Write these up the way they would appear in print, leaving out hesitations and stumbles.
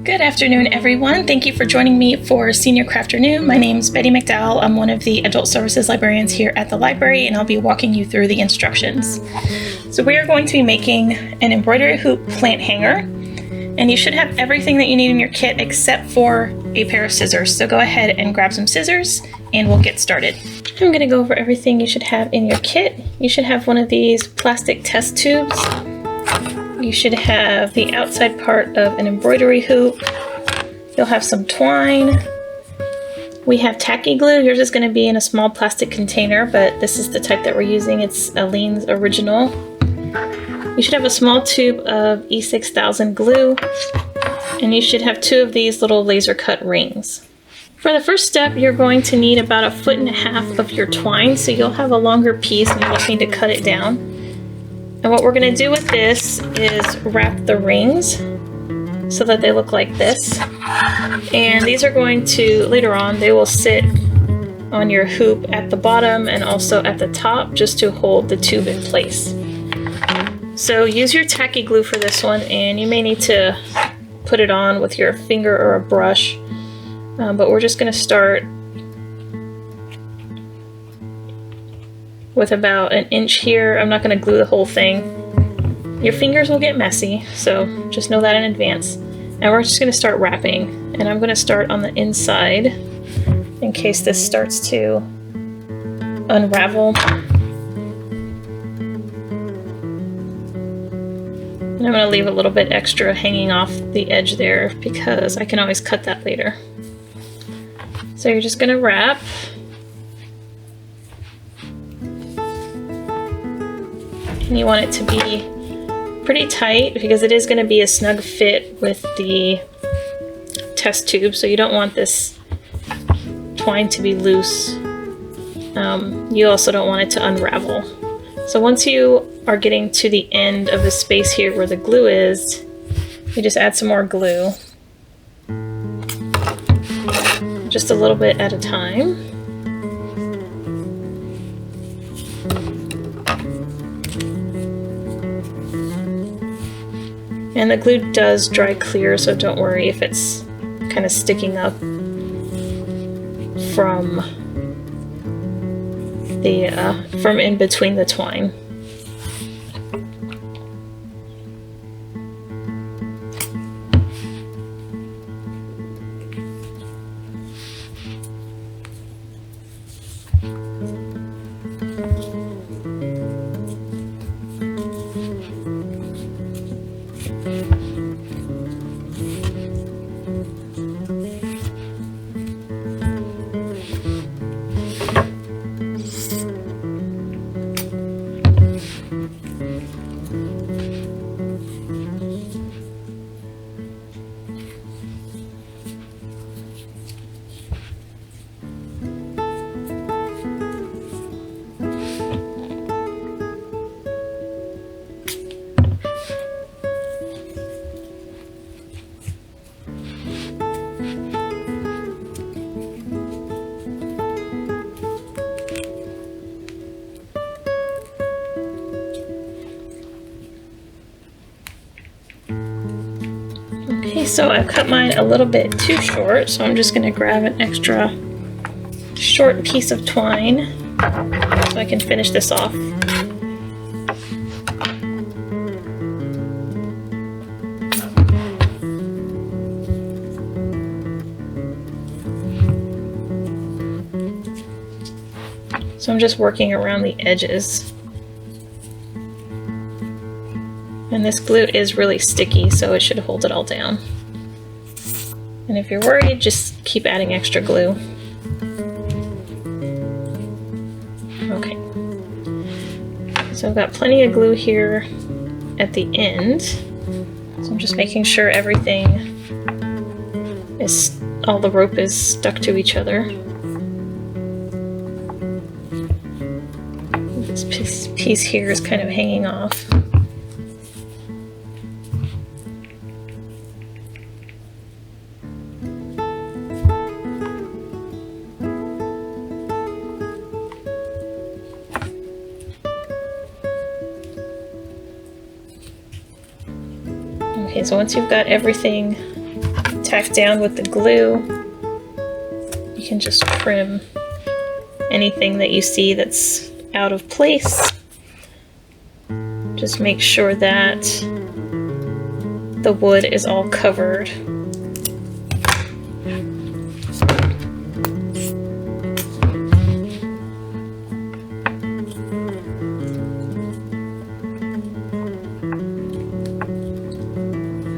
Good afternoon, everyone. Thank you for joining me for Senior Crafternoon. My name is Betty McDowell. I'm one of the Adult Services Librarians here at the library, and I'll be walking you through the instructions. So we are going to be making an embroidery hoop plant hanger, and you should have everything that you need in your kit except for a pair of scissors. So go ahead and grab some scissors, and we'll get started. I'm going to go over everything you should have in your kit. You should have one of these plastic test tubes. You should have the outside part of an embroidery hoop. You'll have some twine. We have tacky glue. Yours is going to be in a small plastic container, but this is the type that we're using. It's Aleene's Original. You should have a small tube of E6000 glue, and you should have 2 of these little laser cut rings. For the first step, you're going to need about 1.5 feet of your twine, so you'll have a longer piece and you'll just need to cut it down. And what we're going to do with this is wrap the rings so that they look like this. And these are going to, later on, they will sit on your hoop at the bottom and also at the top just to hold the tube in place. So use your tacky glue for this one, and you may need to put it on with your finger or a brush. But we're just going to start with about 1 inch here. I'm not going to glue the whole thing. Your fingers will get messy, so just know that in advance. And we're just going to start wrapping, and I'm going to start on the inside in case this starts to unravel. And I'm going to leave a little bit extra hanging off the edge there because I can always cut that later. So you're just going to wrap. And you want it to be pretty tight because it is going to be a snug fit with the test tube, so you don't want this twine to be loose. You also don't want it to unravel. So once you are getting to the end of the space here where the glue is, you just add some more glue. Just a little bit at a time. And the glue does dry clear, so don't worry if it's kind of sticking up from in between the twine. Okay, so I've cut mine a little bit too short, so I'm just going to grab an extra short piece of twine so I can finish this off. So I'm just working around the edges. And this glue is really sticky, so it should hold it all down. And if you're worried, just keep adding extra glue. Okay. So I've got plenty of glue here at the end. So I'm just making sure everything is, all the rope is stuck to each other. This piece here is kind of hanging off. Okay, so once you've got everything tack down with the glue, you can just trim anything that you see that's out of place. Just make sure that the wood is all covered.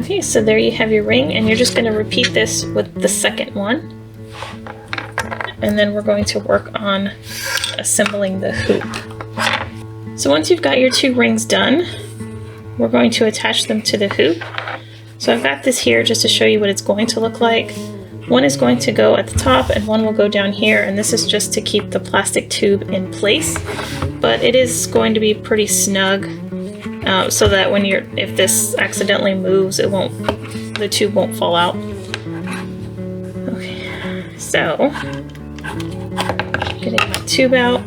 Okay, so there you have your ring, and you're just going to repeat this with the second one. And then we're going to work on assembling the hoop. So once you've got your 2 rings done, we're going to attach them to the hoop. So I've got this here just to show you what it's going to look like. One is going to go at the top and one will go down here, and this is just to keep the plastic tube in place. But it is going to be pretty snug, so that when if this accidentally moves, the tube won't fall out. Okay, so getting my tube out.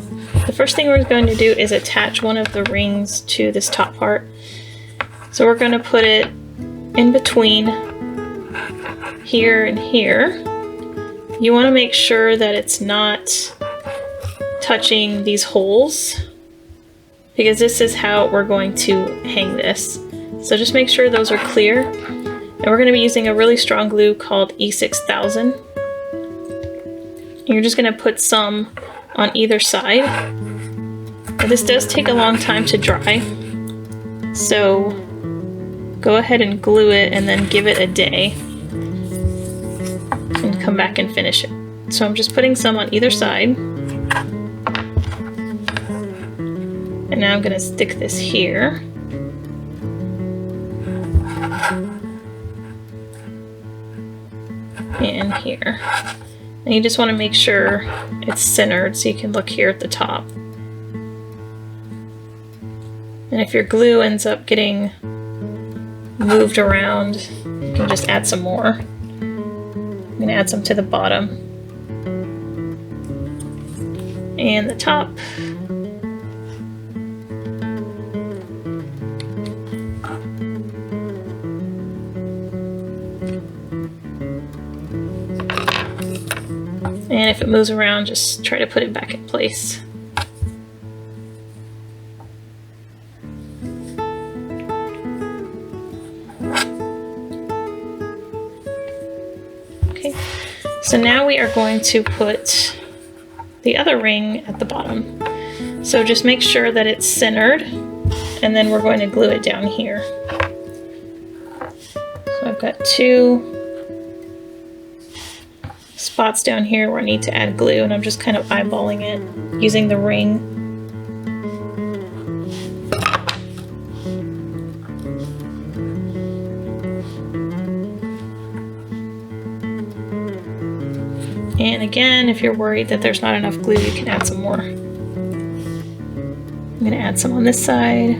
The first thing we're going to do is attach one of the rings to this top part. So we're going to put it in between here and here. You want to make sure that it's not touching these holes, because this is how we're going to hang this. So just make sure those are clear. And we're going to be using a really strong glue called E6000. And you're just going to put some on either side. But this does take a long time to dry, so go ahead and glue it and then give it a day and come back and finish it. So I'm just putting some on either side. And now I'm going to stick this here. And here. And you just want to make sure it's centered, so you can look here at the top. And if your glue ends up getting moved around, you can just add some more. I'm going to add some to the bottom and the top. And if it moves around, just try to put it back in place. Okay, so now we are going to put the other ring at the bottom. So just make sure that it's centered, and then we're going to glue it down here. So I've got 2 spots down here where I need to add glue, and I'm just kind of eyeballing it using the ring. And again, if you're worried that there's not enough glue, you can add some more. I'm going to add some on this side.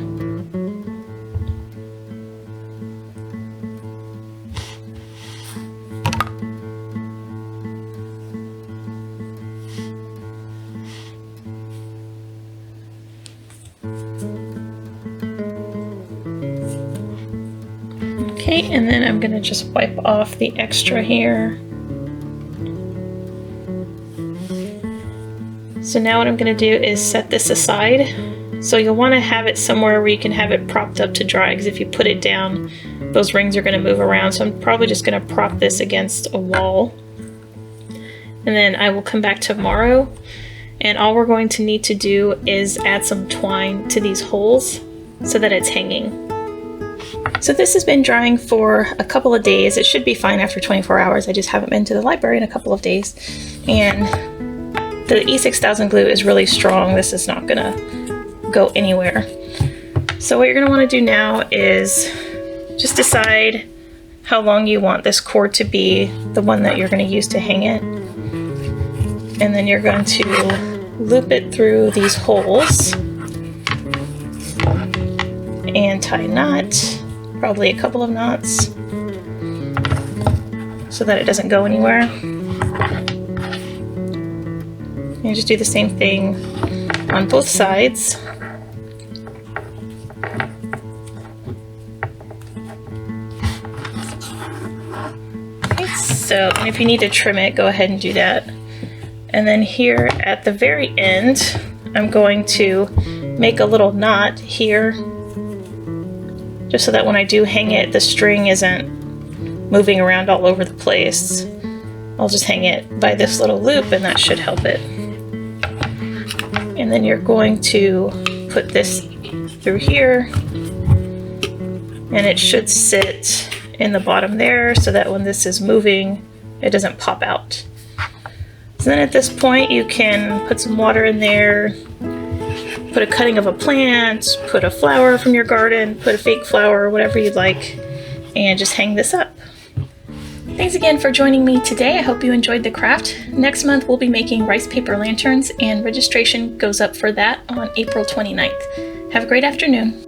Okay, and then I'm going to just wipe off the extra here. So now what I'm going to do is set this aside. So you'll want to have it somewhere where you can have it propped up to dry, because if you put it down, those rings are going to move around. So I'm probably just going to prop this against a wall. And then I will come back tomorrow, and all we're going to need to do is add some twine to these holes so that it's hanging. So this has been drying for a couple of days. It should be fine after 24 hours. I just haven't been to the library in a couple of days. And the E6000 glue is really strong. This is not gonna go anywhere. So what you're gonna wanna do now is just decide how long you want this cord to be, the one that you're gonna use to hang it. And then you're going to loop it through these holes and tie a knot. Probably a couple of knots so that it doesn't go anywhere. And just do the same thing on both sides. Okay, So if you need to trim it, go ahead and do that. And then here at the very end, I'm going to make a little knot here, just so that when I do hang it, the string isn't moving around all over the place. I'll just hang it by this little loop and that should help it. And then you're going to put this through here, and it should sit in the bottom there so that when this is moving, it doesn't pop out. So then at this point, you can put some water in there, put a cutting of a plant, put a flower from your garden, put a fake flower, whatever you'd like, and just hang this up. Thanks again for joining me today. I hope you enjoyed the craft. Next month, we'll be making rice paper lanterns, and registration goes up for that on April 29th. Have a great afternoon.